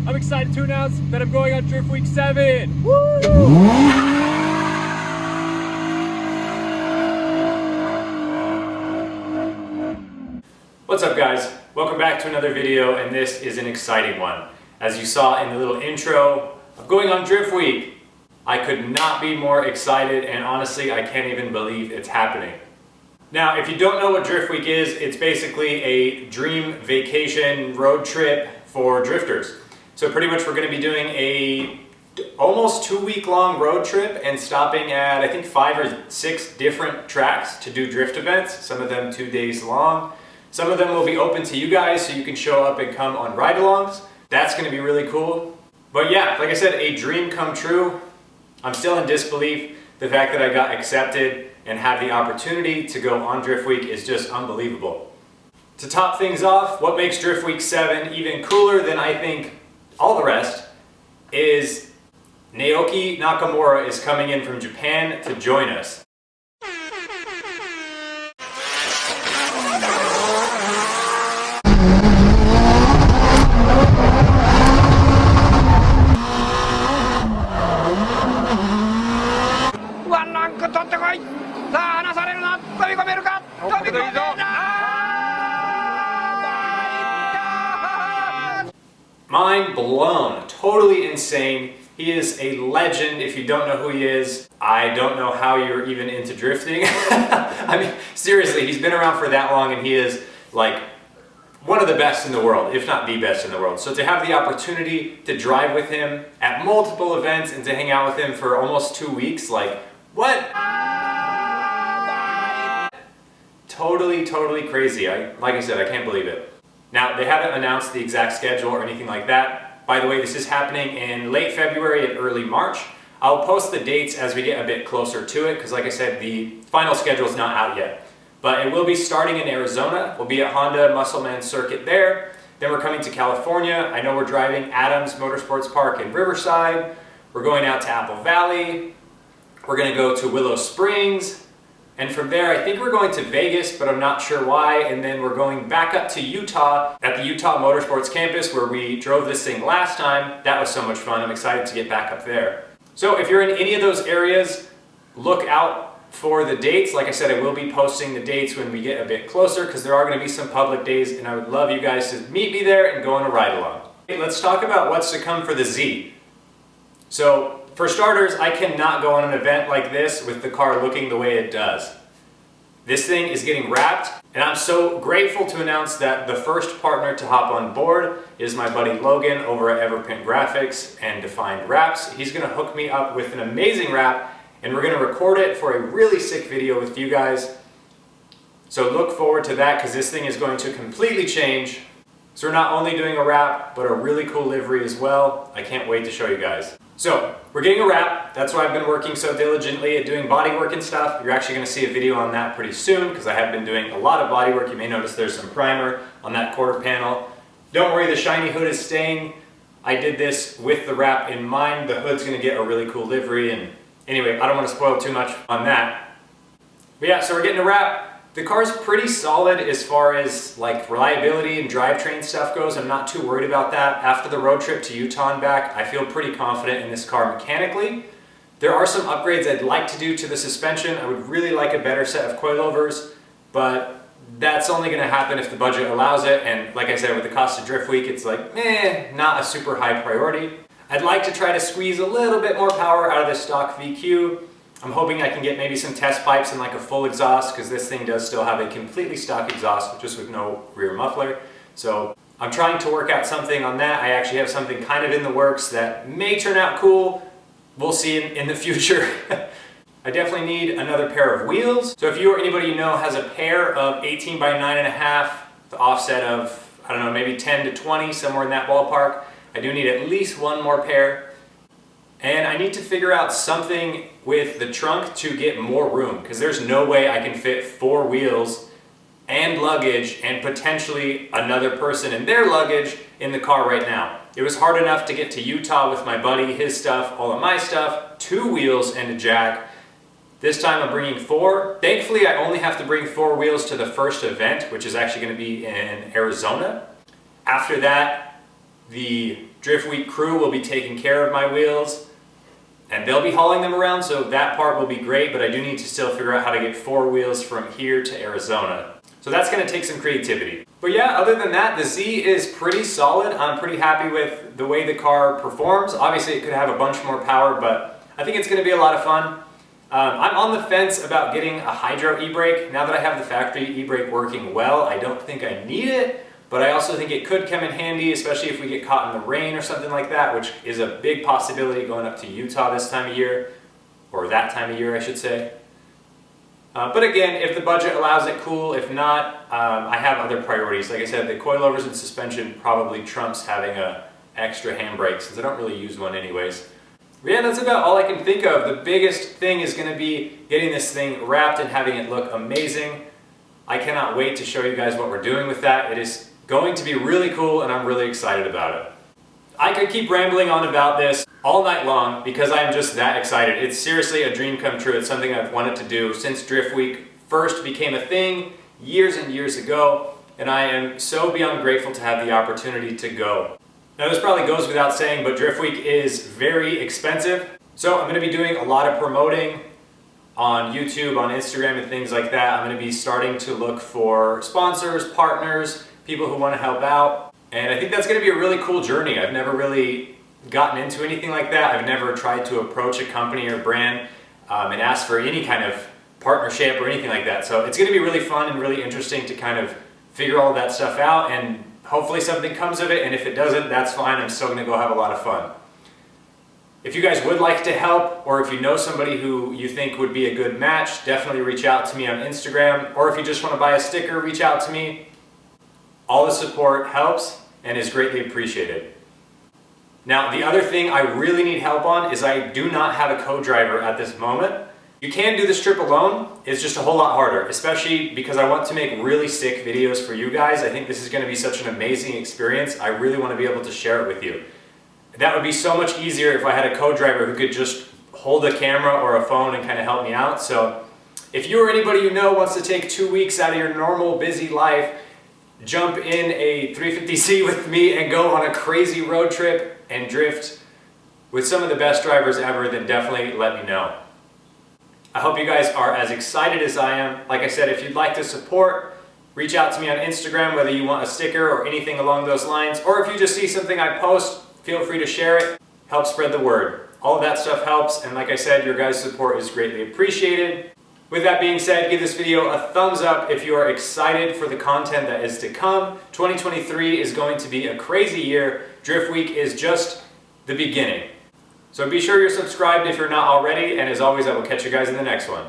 I'm excited to announce that I'm going on Drift Week 7. Woo! What's up guys? Welcome back to another video, and this is an exciting one. As you saw in the little intro, I'm going on Drift Week. I could not be more excited, and honestly I can't even believe it's happening. Now, if you don't know what Drift Week is, it's basically a dream vacation road trip for drifters. So pretty much we're going to be doing a almost 2-week long road trip and stopping at I think 5 or 6 different tracks to do drift events, some of them 2 days long. Some of them will be open to you guys so you can show up and come on ride-alongs. That's going to be really cool. But yeah, like I said, a dream come true. I'm still in disbelief. The fact that I got accepted and have the opportunity to go on Drift Week is just unbelievable. To top things off, what makes Drift Week 7 even cooler than I think all the rest is Naoki Nakamura is coming in from Japan to join us. Mind blown. Totally insane. He is a legend. If you don't know who he is, I don't know how you're even into drifting. I mean, seriously, he's been around for that long and he is like one of the best in the world, if not the best in the world. So to have the opportunity to drive with him at multiple events and to hang out with him for almost 2 weeks, like, what? Totally crazy. Like I said, I can't believe it. Now, they haven't announced the exact schedule or anything like that. By the way, this is happening in late February and early March. I'll post the dates as we get a bit closer to it, because like I said, the final schedule is not out yet. But it will be starting in Arizona. We'll be at Honda Muscleman Circuit there. Then we're coming to California. I know we're driving Adams Motorsports Park in Riverside. We're going out to Apple Valley. We're gonna go to Willow Springs. And from there, I think we're going to Vegas, but I'm not sure why. And then we're going back up to Utah at the Utah Motorsports Campus where we drove this thing last time. That was so much fun. I'm excited to get back up there. So if you're in any of those areas, look out for the dates. Like I said, I will be posting the dates when we get a bit closer because there are going to be some public days and I would love you guys to meet me there and go on a ride along. Okay, let's talk about what's to come for the Z. So for starters, I cannot go on an event like this with the car looking the way it does. This thing is getting wrapped, and I'm so grateful to announce that the first partner to hop on board is my buddy Logan over at Everprint Graphics and Defined Wraps. He's gonna hook me up with an amazing wrap, and we're gonna record it for a really sick video with you guys. So look forward to that, because this thing is going to completely change. So we're not only doing a wrap, but a really cool livery as well. I can't wait to show you guys. So, we're getting a wrap. That's why I've been working so diligently at doing bodywork and stuff. You're actually going to see a video on that pretty soon because I have been doing a lot of bodywork. You may notice there's some primer on that quarter panel. Don't worry, the shiny hood is staying. I did this with the wrap in mind. The hood's going to get a really cool livery, and anyway, I don't want to spoil too much on that. But yeah, so we're getting a wrap. The car's pretty solid as far as like reliability and drivetrain stuff goes. I'm not too worried about that. After the road trip to Utah and back, I feel pretty confident in this car mechanically. There are some upgrades I'd like to do to the suspension. I would really like a better set of coilovers, but that's only going to happen if the budget allows it. And like I said, with the cost of Drift Week, it's like, not a super high priority. I'd like to try to squeeze a little bit more power out of the stock VQ. I'm hoping I can get maybe some test pipes and like a full exhaust, because this thing does still have a completely stock exhaust just with no rear muffler. So I'm trying to work out something on that. I actually have something kind of in the works that may turn out cool. We'll see in the future. I definitely need another pair of wheels. So if you or anybody you know has a pair of 18 by 9.5, the offset of, I don't know, maybe 10 to 20, somewhere in that ballpark, I do need at least one more pair. And I need to figure out something with the trunk to get more room, because there's no way I can fit 4 wheels and luggage and potentially another person and their luggage in the car right now. It was hard enough to get to Utah with my buddy, his stuff, all of my stuff, 2 wheels and a jack. This time I'm bringing 4. Thankfully, I only have to bring 4 wheels to the first event, which is actually going to be in Arizona. After that, the Drift Week crew will be taking care of my wheels, and they'll be hauling them around, so that part will be great, but I do need to still figure out how to get 4 wheels from here to Arizona. So that's gonna take some creativity. But yeah, other than that, the Z is pretty solid. I'm pretty happy with the way the car performs. Obviously it could have a bunch more power, but I think it's gonna be a lot of fun. I'm on the fence about getting a hydro e-brake. Now that I have the factory e-brake working well, I don't think I need it, but I also think it could come in handy, especially if we get caught in the rain or something like that, which is a big possibility going up to Utah this time of year, or that time of year I should say. But again, if the budget allows it, cool. If not, I have other priorities. Like I said, the coilovers and suspension probably trumps having a extra handbrake, since I don't really use one anyways. But yeah, that's about all I can think of. The biggest thing is going to be getting this thing wrapped and having it look amazing. I cannot wait to show you guys what we're doing with that. It is going to be really cool, and I'm really excited about it. I could keep rambling on about this all night long because I'm just that excited. It's seriously a dream come true. It's something I've wanted to do since Drift Week first became a thing years and years ago, and I am so beyond grateful to have the opportunity to go. Now this probably goes without saying, but Drift Week is very expensive, so I'm going to be doing a lot of promoting on YouTube, on Instagram, and things like that. I'm going to be starting to look for sponsors, partners, people who want to help out. And I think that's going to be a really cool journey. I've never really gotten into anything like that. I've never tried to approach a company or brand and ask for any kind of partnership or anything like that. So it's going to be really fun and really interesting to kind of figure all that stuff out, and hopefully something comes of it. And if it doesn't, that's fine. I'm still going to go have a lot of fun. If you guys would like to help, or if you know somebody who you think would be a good match, definitely reach out to me on Instagram. Or if you just want to buy a sticker, reach out to me. All the support helps and is greatly appreciated. Now, the other thing I really need help on is I do not have a co-driver at this moment. You can do this trip alone. It's just a whole lot harder, especially because I want to make really sick videos for you guys. I think this is going to be such an amazing experience. I really want to be able to share it with you. That would be so much easier if I had a co-driver who could just hold a camera or a phone and kind of help me out. So if you or anybody you know wants to take 2 weeks out of your normal busy life, jump in a 350Z with me and go on a crazy road trip and drift with some of the best drivers ever, then definitely let me know. I hope you guys are as excited as I am. Like I said, if you'd like to support, reach out to me on Instagram, whether you want a sticker or anything along those lines, or if you just see something I post, feel free to share it. Help spread the word. All of that stuff helps, and like I said, your guys' support is greatly appreciated. With that being said, give this video a thumbs up if you are excited for the content that is to come. 2023 is going to be a crazy year. Drift Week is just the beginning. So be sure you're subscribed if you're not already, and as always, I will catch you guys in the next one.